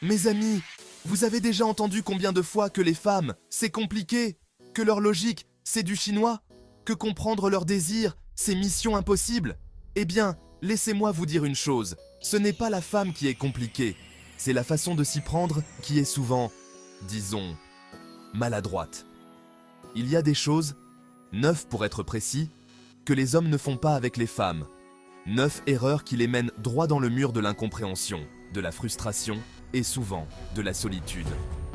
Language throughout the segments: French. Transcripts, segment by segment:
Mes amis, vous avez déjà entendu combien de fois que les femmes, c'est compliqué, que leur logique, c'est du chinois, que comprendre leurs désirs, c'est mission impossible? Eh bien, laissez-moi vous dire une chose, ce n'est pas la femme qui est compliquée, c'est la façon de s'y prendre qui est souvent, disons, maladroite. Il y a des choses, 9 pour être précis, que les hommes ne font pas avec les femmes. 9 erreurs qui les mènent droit dans le mur de l'incompréhension, de la frustration et souvent de la solitude.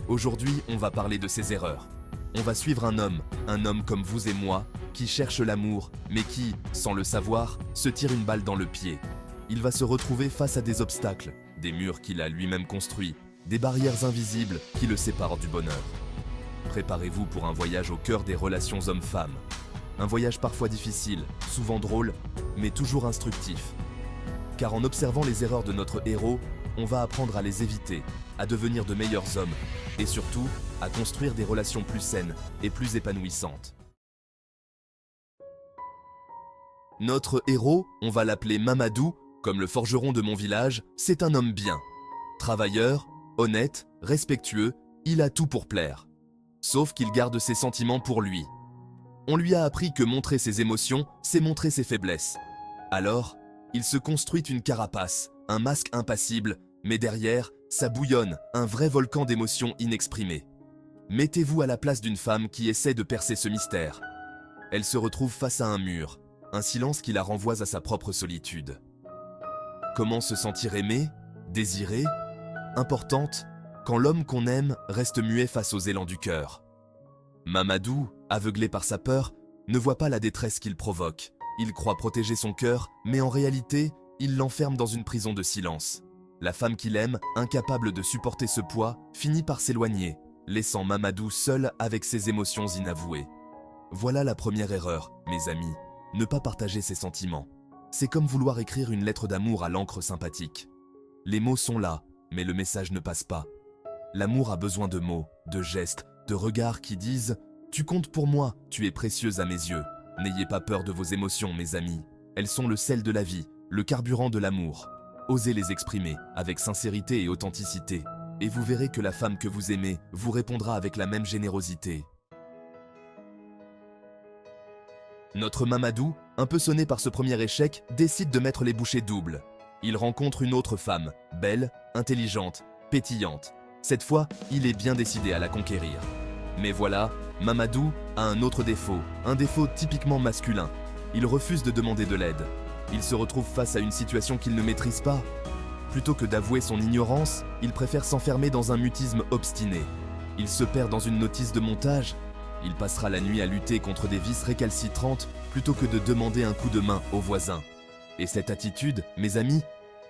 Aujourd'hui, on va parler de ces erreurs. On va suivre un homme comme vous et moi, qui cherche l'amour, mais qui, sans le savoir, se tire une balle dans le pied. Il va se retrouver face à des obstacles, des murs qu'il a lui-même construits, des barrières invisibles qui le séparent du bonheur. Préparez-vous pour un voyage au cœur des relations hommes-femmes. Un voyage parfois difficile, souvent drôle, mais toujours instructif. Car en observant les erreurs de notre héros, on va apprendre à les éviter, à devenir de meilleurs hommes, et surtout, à construire des relations plus saines et plus épanouissantes. Notre héros, on va l'appeler Mamadou, comme le forgeron de mon village, c'est un homme bien. Travailleur, honnête, respectueux, il a tout pour plaire. Sauf qu'il garde ses sentiments pour lui. On lui a appris que montrer ses émotions, c'est montrer ses faiblesses. Alors, il se construit une carapace, un masque impassible, mais derrière, ça bouillonne, un vrai volcan d'émotions inexprimées. Mettez-vous à la place d'une femme qui essaie de percer ce mystère. Elle se retrouve face à un mur, un silence qui la renvoie à sa propre solitude. Comment se sentir aimée, désirée, importante, quand l'homme qu'on aime reste muet face aux élans du cœur? Mamadou, aveuglé par sa peur, ne voit pas la détresse qu'il provoque. Il croit protéger son cœur, mais en réalité, il l'enferme dans une prison de silence. La femme qu'il aime, incapable de supporter ce poids, finit par s'éloigner, laissant Mamadou seul avec ses émotions inavouées. Voilà la première erreur, mes amis, ne pas partager ses sentiments. C'est comme vouloir écrire une lettre d'amour à l'encre sympathique. Les mots sont là, mais le message ne passe pas. L'amour a besoin de mots, de gestes, de regards qui disent « Tu comptes pour moi, tu es précieuse à mes yeux ». N'ayez pas peur de vos émotions, mes amis. Elles sont le sel de la vie, le carburant de l'amour. Osez les exprimer avec sincérité et authenticité, et vous verrez que la femme que vous aimez vous répondra avec la même générosité. Notre Mamadou, un peu sonné par ce premier échec, décide de mettre les bouchées doubles. Il rencontre une autre femme, belle, intelligente, pétillante. Cette fois, il est bien décidé à la conquérir. Mais voilà, Mamadou a un autre défaut, un défaut typiquement masculin. Il refuse de demander de l'aide. Il se retrouve face à une situation qu'il ne maîtrise pas. Plutôt que d'avouer son ignorance, il préfère s'enfermer dans un mutisme obstiné. Il se perd dans une notice de montage. Il passera la nuit à lutter contre des vices récalcitrantes plutôt que de demander un coup de main au voisin. Et cette attitude, mes amis,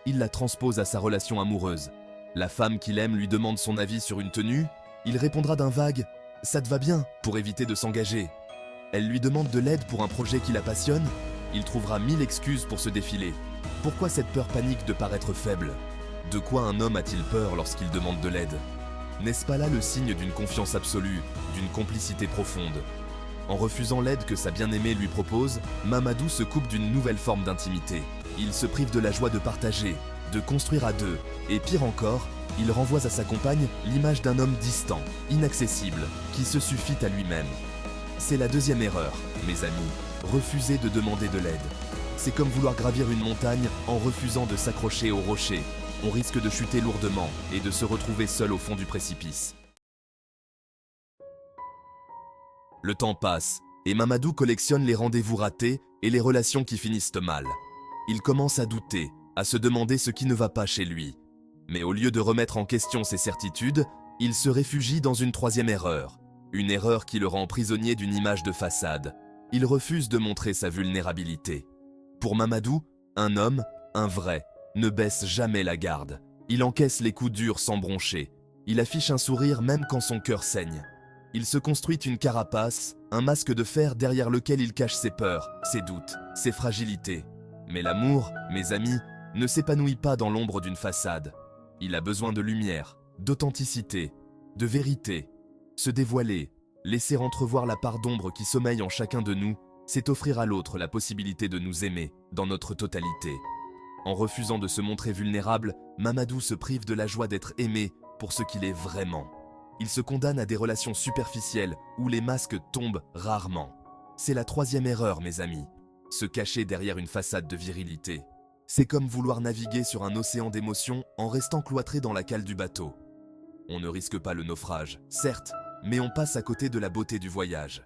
il la transpose à sa relation amoureuse. La femme qu'il aime lui demande son avis sur une tenue. Il répondra d'un vague « ça te va bien » pour éviter de s'engager. Elle lui demande de l'aide pour un projet qui la passionne. Il trouvera 1000 excuses pour se défiler. Pourquoi cette peur panique de paraître faible? De quoi un homme a-t-il peur lorsqu'il demande de l'aide? N'est-ce pas là le signe d'une confiance absolue, d'une complicité profonde? En refusant l'aide que sa bien-aimée lui propose, Mamadou se coupe d'une nouvelle forme d'intimité. Il se prive de la joie de partager, de construire à deux, et pire encore, il renvoie à sa compagne l'image d'un homme distant, inaccessible, qui se suffit à lui-même. C'est la deuxième erreur, mes amis, refuser de demander de l'aide. C'est comme vouloir gravir une montagne en refusant de s'accrocher au rocher. On risque de chuter lourdement et de se retrouver seul au fond du précipice. Le temps passe, et Mamadou collectionne les rendez-vous ratés et les relations qui finissent mal. Il commence à douter, à se demander ce qui ne va pas chez lui. Mais au lieu de remettre en question ses certitudes, il se réfugie dans une troisième erreur. Une erreur qui le rend prisonnier d'une image de façade. Il refuse de montrer sa vulnérabilité. Pour Mamadou, un homme, un vrai, ne baisse jamais la garde. Il encaisse les coups durs sans broncher. Il affiche un sourire même quand son cœur saigne. Il se construit une carapace, un masque de fer derrière lequel il cache ses peurs, ses doutes, ses fragilités. Mais l'amour, mes amis, ne s'épanouit pas dans l'ombre d'une façade. Il a besoin de lumière, d'authenticité, de vérité. Se dévoiler, laisser entrevoir la part d'ombre qui sommeille en chacun de nous, c'est offrir à l'autre la possibilité de nous aimer dans notre totalité. En refusant de se montrer vulnérable, Mamadou se prive de la joie d'être aimé pour ce qu'il est vraiment. Il se condamne à des relations superficielles où les masques tombent rarement. C'est la troisième erreur, mes amis. Se cacher derrière une façade de virilité. C'est comme vouloir naviguer sur un océan d'émotions en restant cloîtré dans la cale du bateau. On ne risque pas le naufrage, certes, mais on passe à côté de la beauté du voyage.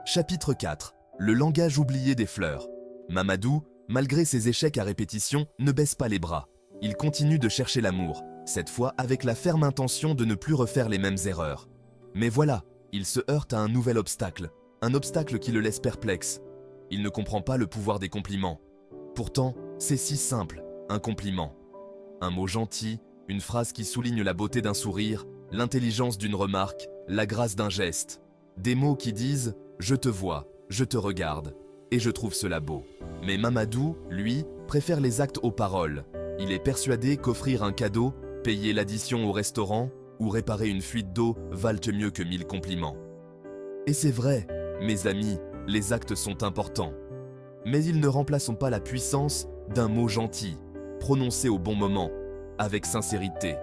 Chapitre 4. Le langage oublié des fleurs. Mamadou, malgré ses échecs à répétition, ne baisse pas les bras. Il continue de chercher l'amour, cette fois avec la ferme intention de ne plus refaire les mêmes erreurs. Mais voilà, il se heurte à un nouvel obstacle, un obstacle qui le laisse perplexe. Il ne comprend pas le pouvoir des compliments. Pourtant, c'est si simple, un compliment. Un mot gentil, une phrase qui souligne la beauté d'un sourire, l'intelligence d'une remarque, la grâce d'un geste. Des mots qui disent « je te vois, je te regarde » et je trouve cela beau. Mais Mamadou, lui, préfère les actes aux paroles. Il est persuadé qu'offrir un cadeau, payer l'addition au restaurant ou réparer une fuite d'eau valent mieux que 1000 compliments. Et c'est vrai, mes amis, les actes sont importants. Mais ils ne remplacent pas la puissance d'un mot gentil, prononcé au bon moment, avec sincérité.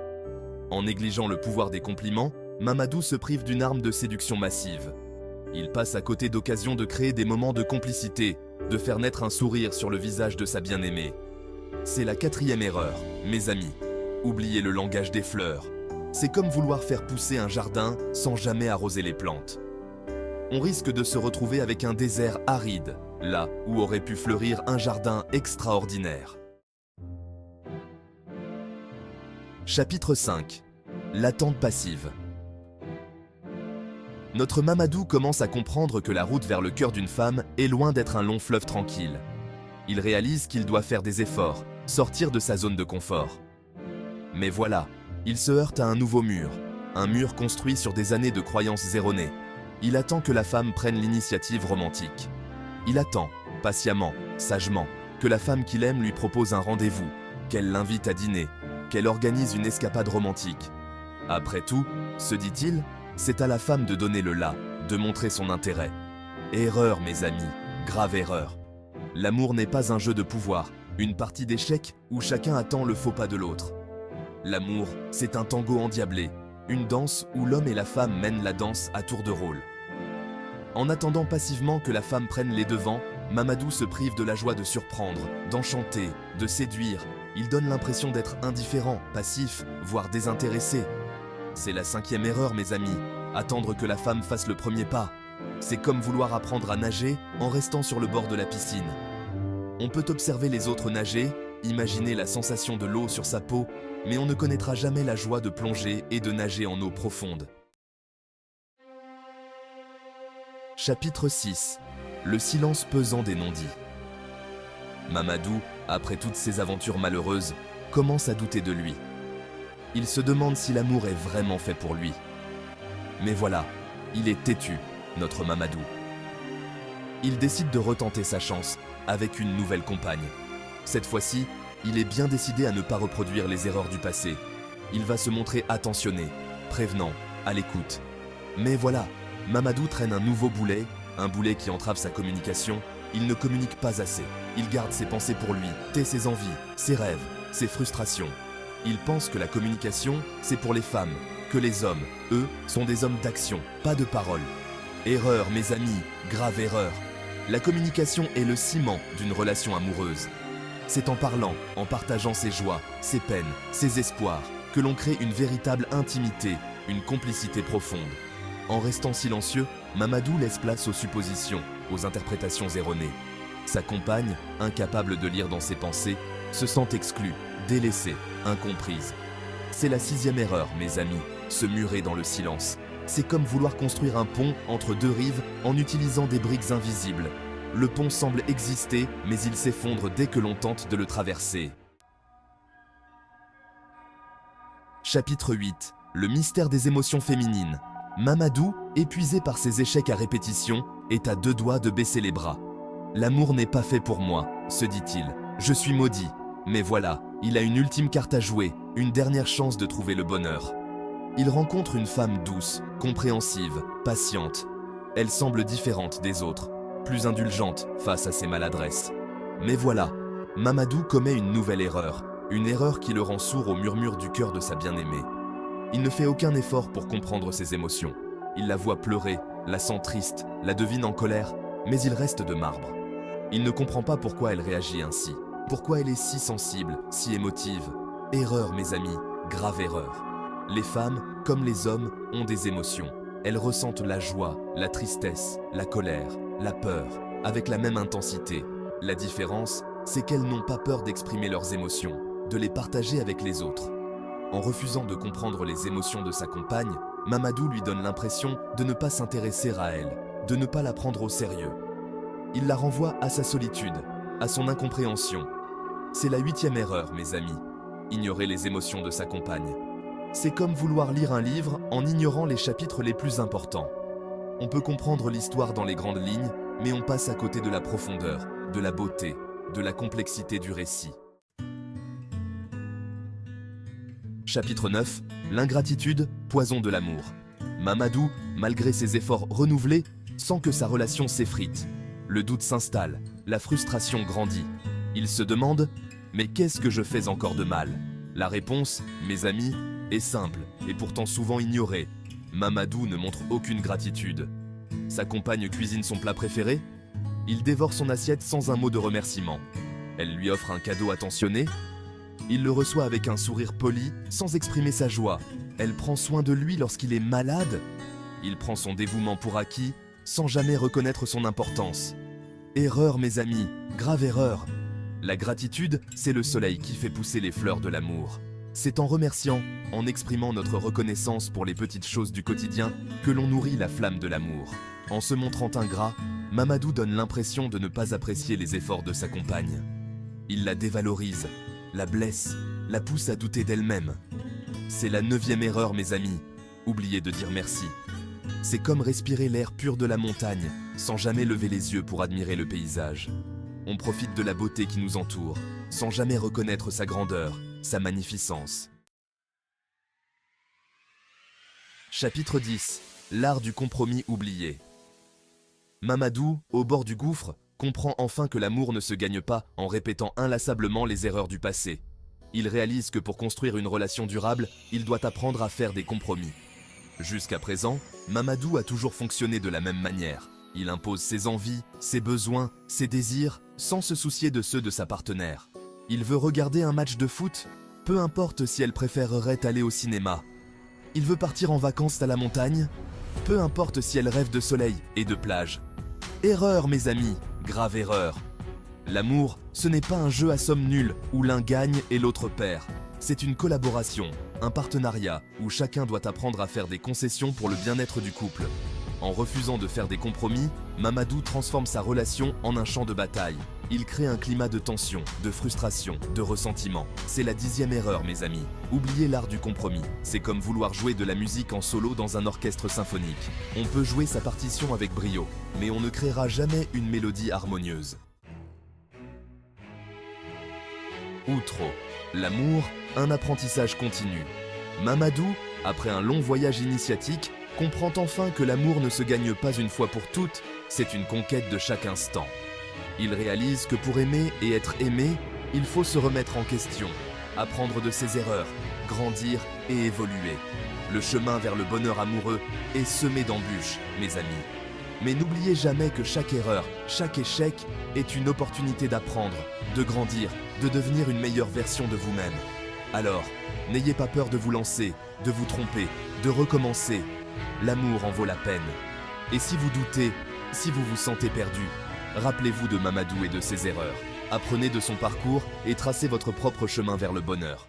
En négligeant le pouvoir des compliments, Mamadou se prive d'une arme de séduction massive. Il passe à côté d'occasions de créer des moments de complicité, de faire naître un sourire sur le visage de sa bien-aimée. C'est la quatrième erreur, mes amis. Oubliez le langage des fleurs. C'est comme vouloir faire pousser un jardin sans jamais arroser les plantes. On risque de se retrouver avec un désert aride, là où aurait pu fleurir un jardin extraordinaire. Chapitre 5. L'attente passive. Notre Mamadou commence à comprendre que la route vers le cœur d'une femme est loin d'être un long fleuve tranquille. Il réalise qu'il doit faire des efforts, sortir de sa zone de confort. Mais voilà, il se heurte à un nouveau mur, un mur construit sur des années de croyances erronées. Il attend que la femme prenne l'initiative romantique. Il attend, patiemment, sagement, que la femme qu'il aime lui propose un rendez-vous, qu'elle l'invite à dîner, qu'elle organise une escapade romantique. Après tout, se dit-il, c'est à la femme de donner le là, de montrer son intérêt. Erreur, mes amis, grave erreur. L'amour n'est pas un jeu de pouvoir, une partie d'échecs où chacun attend le faux pas de l'autre. L'amour, c'est un tango endiablé, une danse où l'homme et la femme mènent la danse à tour de rôle. En attendant passivement que la femme prenne les devants, Mamadou se prive de la joie de surprendre, d'enchanter, de séduire. Il donne l'impression d'être indifférent, passif, voire désintéressé. C'est la cinquième erreur, mes amis, attendre que la femme fasse le premier pas. C'est comme vouloir apprendre à nager en restant sur le bord de la piscine. On peut observer les autres nager, imaginer la sensation de l'eau sur sa peau, mais on ne connaîtra jamais la joie de plonger et de nager en eau profonde. Chapitre 6. Le silence pesant des non-dits. Mamadou, après toutes ces aventures malheureuses, commence à douter de lui. Il se demande si l'amour est vraiment fait pour lui. Mais voilà, il est têtu, notre Mamadou. Il décide de retenter sa chance avec une nouvelle compagne. Cette fois-ci, il est bien décidé à ne pas reproduire les erreurs du passé. Il va se montrer attentionné, prévenant, à l'écoute. Mais voilà, Mamadou traîne un nouveau boulet, un boulet qui entrave sa communication. Il ne communique pas assez. Il garde ses pensées pour lui, tait ses envies, ses rêves, ses frustrations. Il pense que la communication, c'est pour les femmes, que les hommes, eux, sont des hommes d'action, pas de parole. Erreur, mes amis, grave erreur. La communication est le ciment d'une relation amoureuse. C'est en parlant, en partageant ses joies, ses peines, ses espoirs, que l'on crée une véritable intimité, une complicité profonde. En restant silencieux, Mamadou laisse place aux suppositions, aux interprétations erronées. Sa compagne, incapable de lire dans ses pensées, se sent exclue, délaissée, incomprise. C'est la sixième erreur, mes amis, se murer dans le silence. C'est comme vouloir construire un pont entre deux rives en utilisant des briques invisibles. Le pont semble exister, mais il s'effondre dès que l'on tente de le traverser. Chapitre 8. Le mystère des émotions féminines. Mamadou, épuisé par ses échecs à répétition, est à deux doigts de baisser les bras. L'amour n'est pas fait pour moi, se dit-il. Je suis maudit. Mais voilà, il a une ultime carte à jouer, une dernière chance de trouver le bonheur. Il rencontre une femme douce, compréhensive, patiente. Elle semble différente des autres, plus indulgente face à ses maladresses. Mais voilà, Mamadou commet une nouvelle erreur. Une erreur qui le rend sourd au murmure du cœur de sa bien-aimée. Il ne fait aucun effort pour comprendre ses émotions. Il la voit pleurer, la sent triste, la devine en colère, mais il reste de marbre. Il ne comprend pas pourquoi elle réagit ainsi, pourquoi elle est si sensible, si émotive. Erreur, mes amis, grave erreur. Les femmes, comme les hommes, ont des émotions. Elles ressentent la joie, la tristesse, la colère, la peur, avec la même intensité. La différence, c'est qu'elles n'ont pas peur d'exprimer leurs émotions, de les partager avec les autres. En refusant de comprendre les émotions de sa compagne, Mamadou lui donne l'impression de ne pas s'intéresser à elle, de ne pas la prendre au sérieux. Il la renvoie à sa solitude, à son incompréhension. C'est la 8e erreur, mes amis. Ignorer les émotions de sa compagne. C'est comme vouloir lire un livre en ignorant les chapitres les plus importants. On peut comprendre l'histoire dans les grandes lignes, mais on passe à côté de la profondeur, de la beauté, de la complexité du récit. Chapitre 9. L'ingratitude, poison de l'amour. Mamadou, malgré ses efforts renouvelés, sent que sa relation s'effrite. Le doute s'installe, la frustration grandit. Il se demande « Mais qu'est-ce que je fais encore de mal ?» La réponse, mes amis, est simple et pourtant souvent ignorée. Mamadou ne montre aucune gratitude. Sa compagne cuisine son plat préféré. Il dévore son assiette sans un mot de remerciement. Elle lui offre un cadeau attentionné. Il le reçoit avec un sourire poli, sans exprimer sa joie. Elle prend soin de lui lorsqu'il est malade. Il prend son dévouement pour acquis, sans jamais reconnaître son importance. Erreur, mes amis, grave erreur. La gratitude, c'est le soleil qui fait pousser les fleurs de l'amour. C'est en remerciant, en exprimant notre reconnaissance pour les petites choses du quotidien, que l'on nourrit la flamme de l'amour. En se montrant ingrat, Mamadou donne l'impression de ne pas apprécier les efforts de sa compagne. Il la dévalorise, la blesse, la pousse à douter d'elle-même. C'est la 9e erreur, mes amis. Oubliez de dire merci. C'est comme respirer l'air pur de la montagne, sans jamais lever les yeux pour admirer le paysage. On profite de la beauté qui nous entoure, sans jamais reconnaître sa grandeur, sa magnificence. Chapitre 10. L'art du compromis oublié. Mamadou, au bord du gouffre, comprend enfin que l'amour ne se gagne pas en répétant inlassablement les erreurs du passé. Il réalise que pour construire une relation durable, il doit apprendre à faire des compromis. Jusqu'à présent, Mamadou a toujours fonctionné de la même manière. Il impose ses envies, ses besoins, ses désirs, sans se soucier de ceux de sa partenaire. Il veut regarder un match de foot, peu importe si elle préférerait aller au cinéma. Il veut partir en vacances à la montagne, peu importe si elle rêve de soleil et de plage. Erreur, mes amis, grave erreur. L'amour, ce n'est pas un jeu à somme nulle où l'un gagne et l'autre perd. C'est une collaboration, un partenariat où chacun doit apprendre à faire des concessions pour le bien-être du couple. En refusant de faire des compromis, Mamadou transforme sa relation en un champ de bataille. Il crée un climat de tension, de frustration, de ressentiment. C'est la 10e erreur, mes amis. Oubliez l'art du compromis. C'est comme vouloir jouer de la musique en solo dans un orchestre symphonique. On peut jouer sa partition avec brio, mais on ne créera jamais une mélodie harmonieuse. Outro. L'amour, un apprentissage continu. Mamadou, après un long voyage initiatique, comprend enfin que l'amour ne se gagne pas une fois pour toutes, c'est une conquête de chaque instant. Il réalise que pour aimer et être aimé, il faut se remettre en question, apprendre de ses erreurs, grandir et évoluer. Le chemin vers le bonheur amoureux est semé d'embûches, mes amis. Mais n'oubliez jamais que chaque erreur, chaque échec est une opportunité d'apprendre, de grandir, de devenir une meilleure version de vous-même. Alors, n'ayez pas peur de vous lancer, de vous tromper, de recommencer. L'amour en vaut la peine. Et si vous doutez, si vous vous sentez perdu, rappelez-vous de Mamadou et de ses erreurs. Apprenez de son parcours et tracez votre propre chemin vers le bonheur.